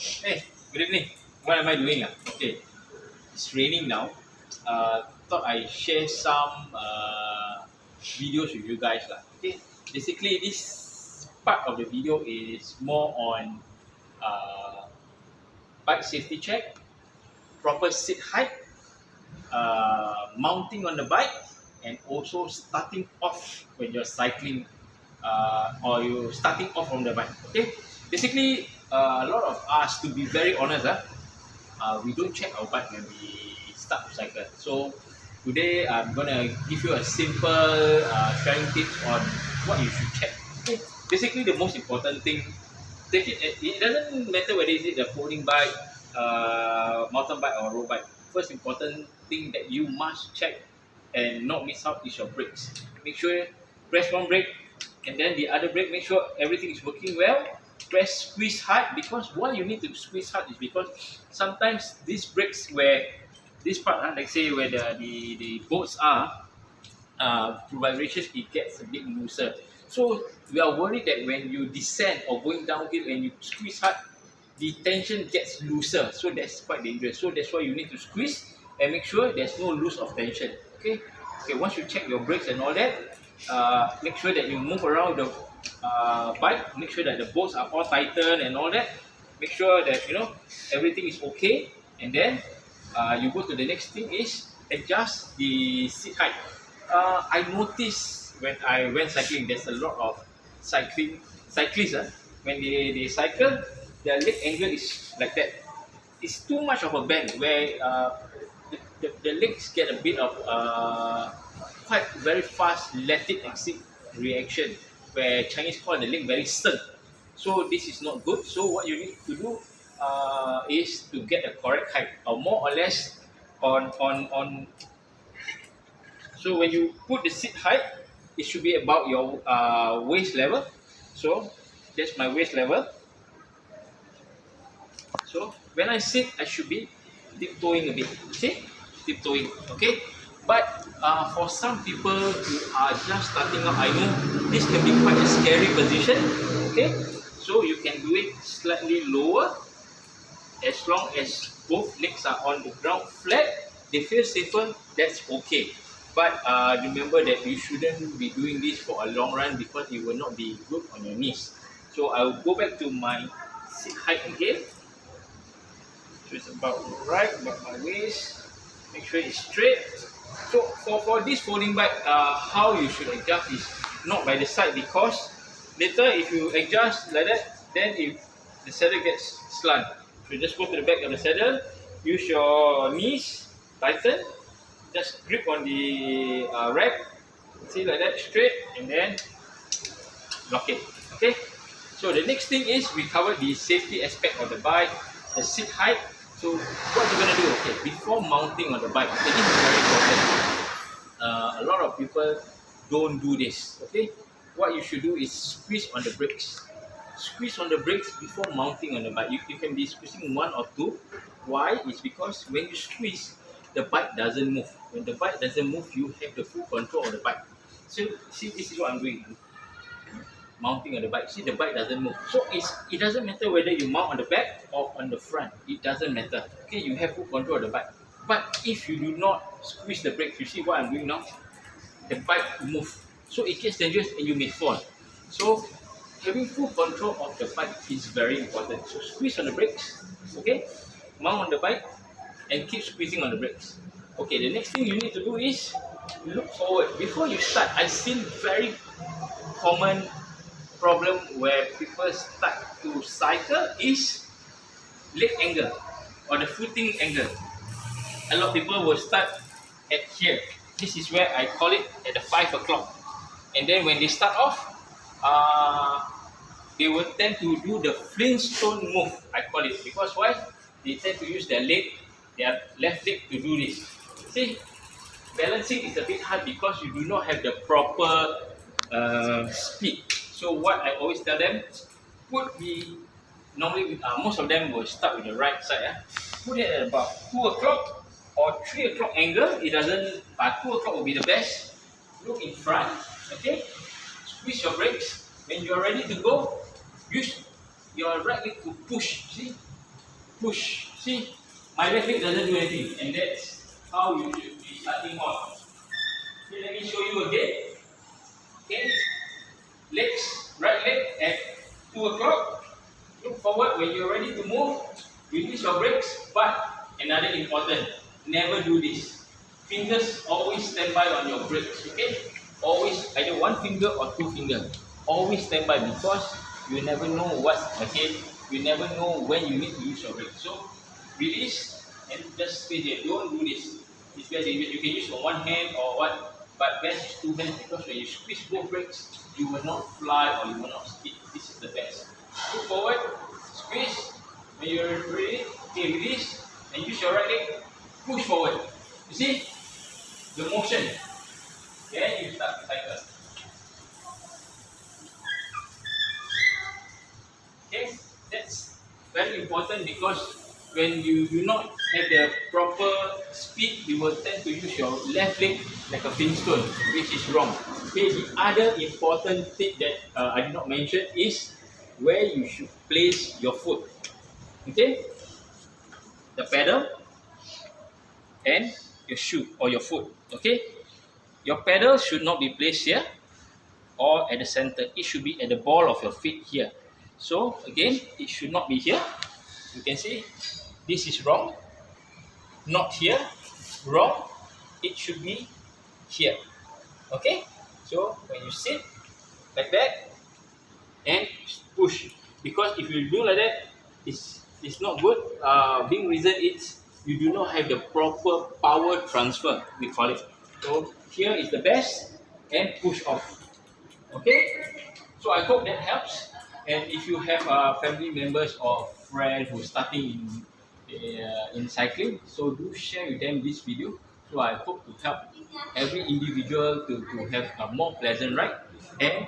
Hey, good evening. What am I doing? Okay, it's raining now. Thought I share some videos with you guys. Okay, basically this part of the video is more on uh, bike safety check, proper seat height, mounting on the bike, and also starting off when you're cycling or you starting off from the bike. Okay, basically a lot of us, to be very honest, we don't check our bike when we start to cycle. So today I'm gonna give you a simple sharing tips on what you should check. Okay, basically the most important thing, take it. It doesn't matter whether is it a folding bike, mountain bike or road bike. First important thing that you must check and not miss out is your brakes. Make sure press one brake and then the other brake. Make sure everything is working well. Press squeeze hard, because why you need to squeeze hard is because sometimes these brakes where this part, like say where the bolts are, through vibrations it gets a bit looser. So we are worried that when you descend or going downhill and you squeeze hard, the tension gets looser. So that's quite dangerous. So that's why you need to squeeze and make sure there's no loss of tension. Okay. Okay. Once you check your brakes and all that, make sure that you move around the bike. Make sure that the bolts are all tightened and all that. Make sure that everything is okay, and then you go to the next thing is adjust the seat height. I noticed when I went cycling, there's a lot of cyclists. When they cycle, their leg angle is like that. It's too much of a bend where the legs get a bit of quite very fast lactic acid reaction, where Chinese call the leg very stern. So this is not good. So what you need to do is to get a correct height, or more or less on. So when you put the seat height, it should be about your waist level. So that's my waist level. So when I sit, I should be tiptoeing a bit. See, tiptoeing. Okay. But for some people who are just starting out, I know this can be quite a scary position. Okay. So you can do it slightly lower, as long as both legs are on the ground flat. They feel safer. That's okay. But remember that you shouldn't be doing this for a long run, because it will not be good on your knees. So I will go back to my seat height again. So it's about right, about my waist. Make sure it's straight. So for this folding bike, how you should adjust is not by the side, because later if you adjust like that, then if the saddle gets slant. So just go to the back of the saddle, use your knees, tighten, just grip on the rack, see like that, straight, and then lock it. Okay. So the next thing is we cover the safety aspect of the bike, the seat height. So what you're gonna do, okay, before mounting on the bike, okay, this is very important. A lot of people don't do this. Okay, what you should do is squeeze on the brakes. Squeeze on the brakes before mounting on the bike. You can be squeezing one or two. Why? It's because when you squeeze, the bike doesn't move. When the bike doesn't move, you have the full control of the bike. So see, this is what I'm doing. Mounting on the bike. See, the bike doesn't move. So it doesn't matter whether you mount on the back or on the front. It doesn't matter. Okay, you have full control of the bike. But if you do not squeeze the brakes, you see what I'm doing now? The bike move. So it gets dangerous and you may fall. So having full control of the bike is very important. So squeeze on the brakes. Okay, mount on the bike and keep squeezing on the brakes. Okay, the next thing you need to do is look forward. Before you start, I've seen very common problem where people start to cycle is leg angle or the footing angle. A lot of people will start at here. This is where I call it at the 5 o'clock. And then when they start off, they will tend to do the Flintstone move, I call it. Because why? They tend to use their left leg to do this. See, balancing is a bit hard because you do not have the proper speed. So what I always tell them, normally most of them will start with the right side. Put it at about 2 o'clock or 3 o'clock angle. It doesn't, 2 o'clock will be the best. Look in front, okay? Squeeze your brakes. When you are ready to go, use your right leg to push. See, push. See, my left leg doesn't do anything, and that's how you should be starting off. Okay, let me show you again. Okay, legs, right leg at 2 o'clock. Look forward when you're ready to move. Release your brakes, but another important, never do this. Fingers always stand by on your brakes, okay? Always either one finger or two fingers. Always stand by because you never know what's ahead. You never know when you need to use your brakes. So release and just stay there. Don't do this. It's very dangerous. You can use on one hand or what, but best is two hands because when you squeeze both brakes, you will not fly or you will not skid. This is the best. Look forward, squeeze. When you're ready, okay, release and use your right leg. Push forward. You see the motion. Then you start to cycle. Okay, that's very important because when you do not have the proper speed, you will tend to use your left leg like a flintstone, which is wrong. Okay, the other important tip that I did not mention is where you should place your foot. Okay, the pedal and your shoe or your foot. Okay, your pedal should not be placed here or at the center. It should be at the ball of your feet here. So again, it should not be here. You can see this is wrong. Not here, wrong. It should be here. Okay, so when you sit like that and push, because if you do like that, it's not good. Being reason it's you do not have the proper power transfer, we call it. So here is the best and push off. Okay, so I hope that helps. And if you have family members or friends who are starting in cycling, so do share with them this video. So I hope to help every individual to have a more pleasant ride and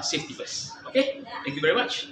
safety first. Okay, thank you very much.